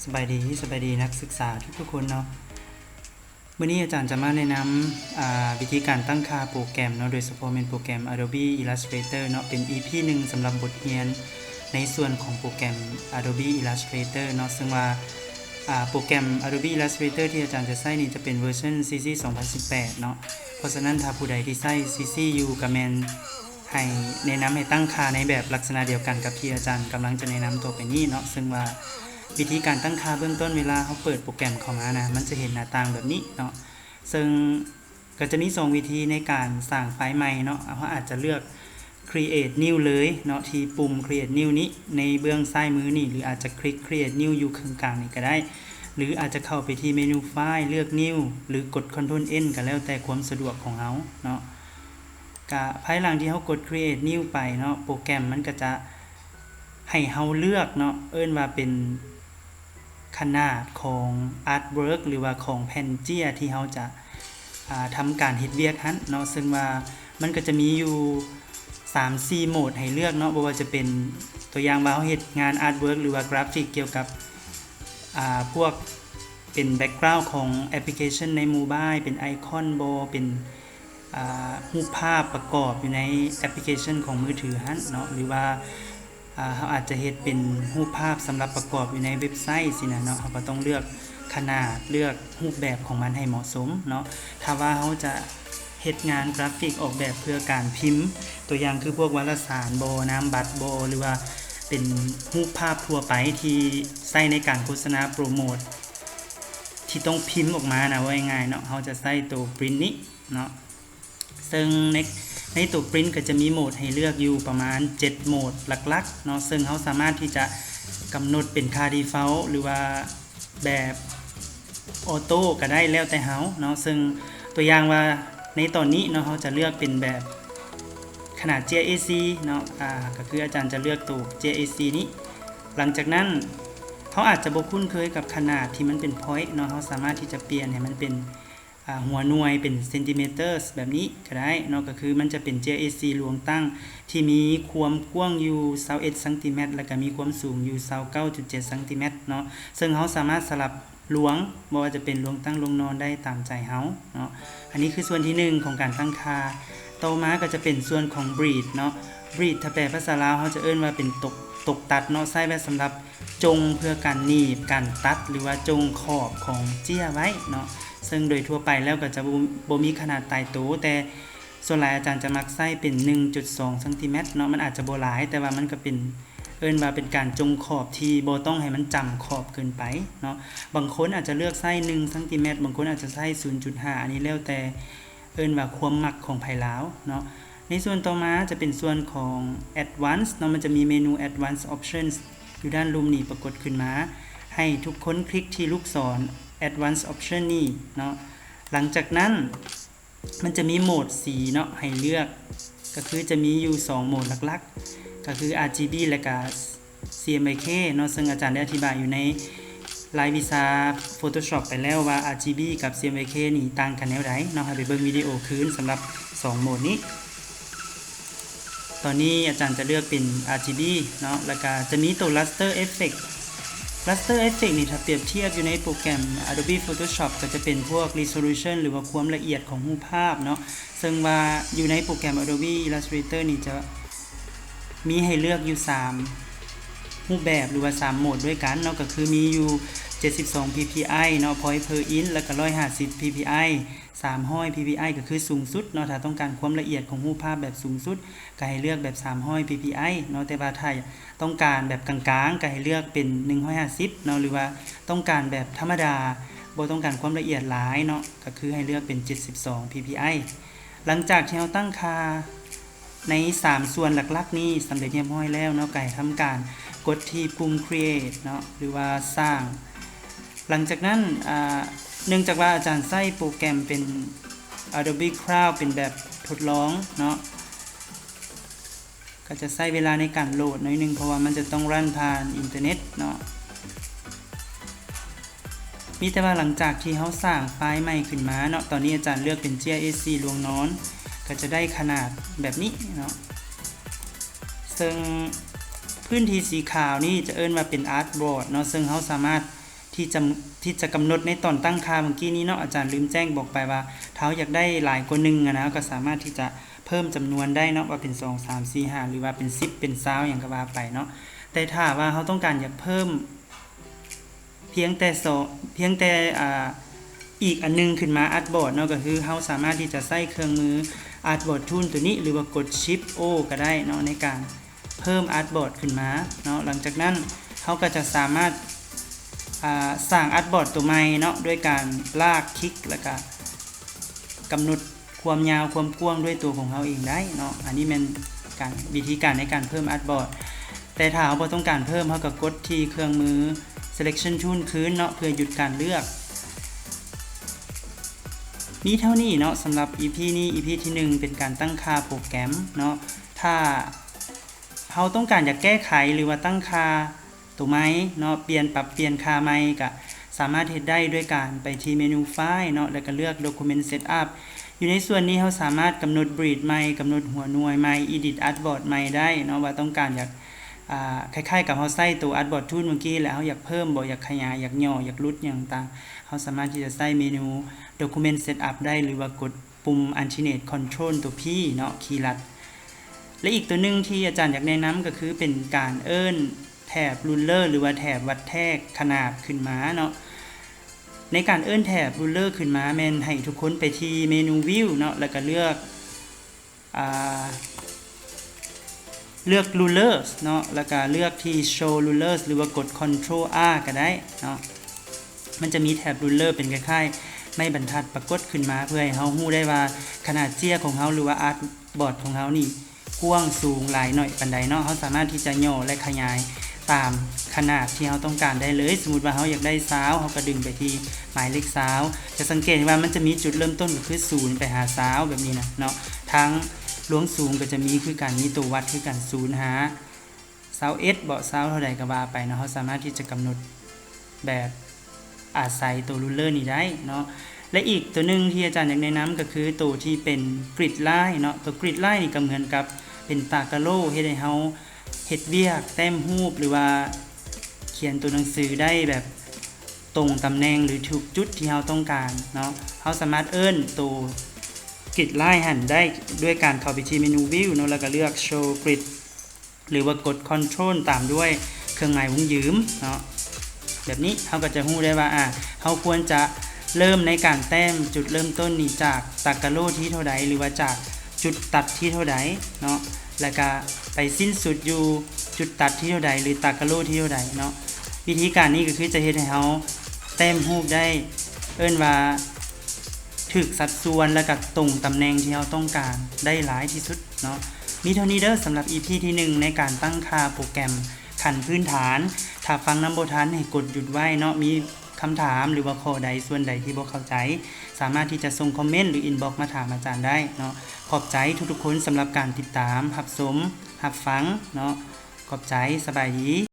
สบายดีนักศึกษาทุกคนเนาะมื้อนี้อาจารย์จะมาแนะนำวิธีการตั้งค่าโปรแกรมเนาะโดยเฉพาะเป็นโปรแกรม Adobe Illustrator เนาะเป็น EP 1 สำหรับบทเรียนในส่วนของโปรแกรม Adobe Illustrator เนาะซึ่งว่าโปรแกรม Adobe Illustrator ที่อาจารย์จะใช้นี่จะเป็นเวอร์ชัน CC 2018 เนาะเพราะฉะนั้นถ้าผู้ใดที่ใช้ CC อยู่ก็แม่นให้แนะนำให้ตั้งค่าในแบบลักษณะเดียวกันกับที่อาจารย์กำลังจะแนะนำตัวไปนี้เนาะซึ่งว่าวิธีการตั้งค่าเบื้องต้นเวลาเขาเปิดโปรแกรมเข้ามานะมันจะเห็นหน้าต่างแบบนี้เนาะซึ่งก็จะมี2วิธีในการสร้างไฟล์ใหม่เนาะเขาอาจจะเลือก create new เลยเนาะที่ปุ่ม create new นี้ในเบื้องซ้ายมือนี่หรืออาจจะคลิก create new อยู่ข้างกลางนี่ก็ได้หรืออาจจะเข้าไปที่เมนูไฟล์เลือก new หรือกด Ctrl N ก็แล้วแต่ความสะดวกของเราเนาะก็ภายหลังที่เขากด create new ไปเนาะโปรแกรมมันก็จะให้เราเลือกเนาะเอิ้นว่าเป็นขนาดของ artwork หรือว่าของแผ่นเจียที่เราจะทำการเฮ็ดเวียกหั้นเนาะซึ่งว่ามันก็จะมีอยู่ 3-4 โหมดให้เลือกเนาะบ่ว่าจะเป็นตัวอย่างว่าเราเฮ็ดงาน artwork หรือว่ากราฟิกเกี่ยวกับพวกเป็นแบ็กกราวด์ของแอปพลิเคชันในโมบายเป็นไอคอนบ่เป็นรูปภาพประกอบอยู่ในแอปพลิเคชันของมือถือหั้นเนาะหรือว่าเราอาจจะเฮ็ดเป็นรูปภาพสำหรับประกอบอยู่ในเว็บไซต์สินะเนาะเราก็ต้องเลือกขนาดเลือกรูปแบบของมันให้เหมาะสมเนาะถ้าว่าเราจะเฮ็ดงานกราฟิกออกแบบเพื่อการพิมพ์ตัวอย่างคือพวกวารสารบ่นามบัตรบ่หรือว่าเป็นรูปภาพทั่วไปที่ใช้ในการโฆษณาโปรโมทที่ต้องพิมพ์ออกมานะว่าง่ายๆเนาะเราจะใช้ตัว print นี้เนาะซึ่งในตัว print ก็จะมีโหมดให้เลือกอยู่ประมาณ7โหมดหลักๆเนาะซึ่งเราสามารถที่จะกำหนดเป็นค่า default หรือว่าแบบออโต้ก็ได้แล้วแต่เราเนาะซึ่งตัวอย่างว่าในตอนนี้เนาะเราจะเลือกเป็นแบบขนาด JAC เนาะก็คืออาจารย์จะเลือกตัว JAC นี้หลังจากนั้นเขาอาจจะบ่คุ้นเคยกับขนาดที่มันเป็น point เนาะเขาสามารถที่จะเปลี่ยนให้มันเป็นหัวหน่วยเป็นเซนติเมตรแบบนี้ก็ได้เนาะก็คือมันจะเป็น JAC รวงตั้งที่มีความกว้างอยู่21ซมแล้วก็มีความสูงอยู่ 29.7 ซมเนาะซึ่งเราสามารถสลับหลวงบ่ว่าจะเป็นหลวงตั้งหลวงนอนได้ตามใจเราเนาะอันนี้คือส่วนที่1ของการตั้งค่าต่อมาก็จะเป็นส่วนของ breathe เนาะ breathe ถ้าแปลภาษาลาวเขาจะเอิ้นว่าเป็นตกตัดเนาะใช้ไว้สำหรับจงเพื่อการหนีบการตัดหรือว่าจงขอบของเจี้ยไว้เนาะซึ่งโดยทั่วไปแล้วก็จะบ่มีขนาดตายตัวแต่ส่วนหลายอาจารย์จะมักใช้เป็น 1.2 ซมเนาะมันอาจจะบ่หลายแต่ว่ามันก็เป็นเอิ้นว่าเป็นการจงขอบที่บ่ต้องให้มันจำขอบเกินไปเนาะบางคนอาจจะเลือกใช้1ซมบางคนอาจจะใช้ 0.5 อันนี้แล้วแต่เอิ้นว่าความมักของไผลาวเนาะในส่วนต่อมาจะเป็นส่วนของ Advanced เนาะมันจะมีเมนู Advanced Options อยู่ด้านลุ่มนี้ปรากฏขึ้นมาให้ทุกคนคลิกที่ลูกศร Advanced Option นี่เนาะหลังจากนั้นมันจะมีโหมดสีเนาะให้เลือกก็คือจะมีอยู่2โหมดหลักๆก็คือ RGB และก็ CMYK เนาะซึ่งอาจารย์ได้อธิบายอยู่ในรายวิชา Photoshop ไปแล้วว่า RGB กับ CMYK นี่ต่างกันแนวใดเนาะให้ไปเบิ่งวิดีโอคืนสำหรับ2โหมดนี้ตอนนี้อาจารย์จะเลือกเป็น RGB เนาะแล้วก็จะมีตัว Raster Effect Raster Effect นี่ถ้าเปรียบเทียบอยู่ในโปรแกรม Adobe Photoshop ก็จะเป็นพวก Resolution หรือว่าความละเอียดของรูปภาพเนาะซึ่งว่าอยู่ในโปรแกรม Adobe Illustrator นี่จะมีให้เลือกอยู่3รูปแบบหรือว่า3โหมดด้วยกันเนาะก็คือมีอยู่72 ppi เนาะ point per inch แล้วก็150 ppi 300 ppi ก็คือสูงสุดเนาะถ้าต้องการความละเอียดของรูปภาพแบบสูงสุดก็ให้เลือกแบบ300 ppi เนาะแต่ว่าถ้าต้องการแบบกลางๆก็ให้เลือกเป็น150เนาะหรือว่าต้องการแบบธรรมดาบ่ต้องการความละเอียดหลายเนาะก็คือให้เลือกเป็น72 ppi หลังจากที่เราตั้งค่าใน3ส่วนหลักๆนี้สำเร็จเรียบร้อยแล้วเนาะก็ให้ทำการกดที่ปุ่ม create เนาะหรือว่าสร้างหลังจากนั้นเนื่องจากว่าอาจารย์ใช้โปรแกรมเป็น Adobe Cloud เป็นแบบทดลองเนาะก็จะใช้เวลาในการโหลดหน่อยนึงเพราะว่ามันจะต้องรันผ่านอินเทอร์เน็ตเนาะมีแต่ว่าหลังจากที่เฮาสร้างไฟล์ใหม่ขึ้นมาเนาะตอนนี้อาจารย์เลือกเป็น JAC รวงนอนก็จะได้ขนาดแบบนี้เนาะซึ่งพื้นที่สีขาวนี่จะเอิ้นว่าเป็น artboard เนาะซึ่งเฮาสามารถ ที่จะกำหนดในตอนตั้งค่าเมื่อกี้นี้เนาะอาจารย์ลืมแจ้งบอกไปว่าถ้าอยากได้หลายกว่า1นะก็สามารถที่จะเพิ่มจำนวนได้เนาะว่าเป็น2 3 4 5หรือว่าเป็น10เป็น20อย่างก็ว่าไปเนาะแต่ถ้าว่าเขาต้องการอยากเพิ่มเพียงแต่อีกอันนึงขึ้นมาอาร์ตบอร์ดเนาะก็คือเขาสามารถที่จะใส่เครื่องมืออาร์ตบอร์ดทูลตัวนี้หรือว่ากด Shift O ก็ได้เนาะในการเพิ่มอาร์ตบอร์ดขึ้นมาเนาะหลังจากนั้นเขาก็จะสามารถสร้างอาร์ตบอร์ดตัวใหม่เนาะด้วยการลากคลิกแล้วก็กำหนดความยาวความกว้างด้วยตัวของเขาเองได้เนาะอันนี้เป็นวิธีการในการเพิ่มอาร์ตบอร์ดแต่ถ้าเราต้องการเพิ่มเขาก็กดที่เครื่องมือ selection tool คืนเนาะเพื่อหยุดการเลือกมีเท่านี้เนาะสำหรับ EP นี้ EP ที่1เป็นการตั้งค่าโปรแกรมเนาะถ้าเราต้องการอยากแก้ไขหรือว่าตั้งค่าตัวใหม่เนาะปรับเปลี่ยนค่าใหม่ก็สามารถเฮ็ดได้ด้วยการไปที่เมนูไฟล์เนาะแล้วก็เลือก document setup อยู่ในส่วนนี้เราสามารถกำหนด breed ใหม่กำหนดหัวหน่วยใหม่ edit artboard ใหม่ได้เนาะว่าต้องการอยากคล้ายๆกับเราใส่ตัว artboard tool เมื่อกี้แล้วเราอยากเพิ่มบ่อยากขยายอยากย่ออยากลดอย่างต่างเราสามารถที่จะใส่เมนู document setup ได้หรือว่ากดปุ่ม alternate control ตัว P เนาะคีย์ลัดและอีกตัวนึงที่อาจารย์อยากแนะนำก็คือเป็นการแถบ ruler หรือว่าแถบวัดแทกขนาดขึ้นมาเนาะในการแถบ ruler ขึ้นมาแม่นให้ทุกคนไปที่เมนู view เนาะแล้วก็เลือกrulers เนาะแล้วก็เลือกที่ show rulers หรือว่ากด control R ก็ได้เนาะมันจะมีแถบ ruler เป็นคล้ายๆไม่บรรทัดปรากฏขึ้นมาเพื่อให้เรารู้ได้ว่าขนาดเจี้ยของเราหรือว่า art board ของเรานี่กว้างสูงหลายหน่อยปานใดเนาะเราสามารถที่จะย่อและขยายตามขนาดที่เราต้องการได้เลยสมมุติว่าเราอยากได้20เราก็ดึงไปที่หมายเลข20จะสังเกตว่ามันจะมีจุดเริ่มต้นก็คือ0ไปหา20แบบนี้นะเนาะทั้งหลวงสูงก็จะมีคือการมีตัววัดคือการ0หา21บ่20เท่าใดก็ว่าไปเนาะเราสามารถที่จะกำหนดแบบอาศัยตัวรูลเลอร์นี้ได้เนาะและอีกตัวนึงที่อาจารย์อยากแนะนำก็คือตัวที่เป็นกริดไลน์เนาะตัวกริดไลน์นี่ก็เหมือนกับเป็นตากะโลเฮ็ดให้เฮาเฮ็ดเวียกแต้มรูปหรือว่าเขียนตัวหนังสือได้แบบตรงตำแหน่งหรือถูกจุดที่เราต้องการเนาะเราสามารถตัวกริดไลน์หันได้ด้วยการเข้าไปที่เมนู View เนาะแล้วก็เลือก Show Grid หรือว่ากด Control ตามด้วยเครื่องหมายวงยืมเนาะแบบนี้เราก็จะรู้ได้ว่าเราควรจะเริ่มในการแต้มจุดเริ่มต้นนี้จากตากะโลที่เท่าใดหรือว่าจากจุดตัดที่เท่าใดเนาะแล้วก็ไปสิ้นสุดอยู่จุดตัดที่เท่าใดหรือตากะโลที่เท่าใดเนาะวิธีการนี้ก็คือจะเฮ็ดให้เราแต้มรูปได้ว่าถึกสัดส่วนและก็ตรงตำแหน่งที่เราต้องการได้หลายที่สุดเนาะมีเท่านี้เด้อสำหรับ EP ที่1ในการตั้งค่าโปรแกรมขั้นพื้นฐานถ้าฟังนำบ่ทันให้กดหยุดไว้เนาะมีคำถามหรือว่าข้อใดส่วนใดที่บ่เข้าใจสามารถที่จะส่งคอมเมนต์หรืออินบ็อกซ์มาถามอาจารย์ได้เนาะขอบใจทุกๆคนสำหรับการติดตามรับชมรับฟังเนาะขอบใจสบายดี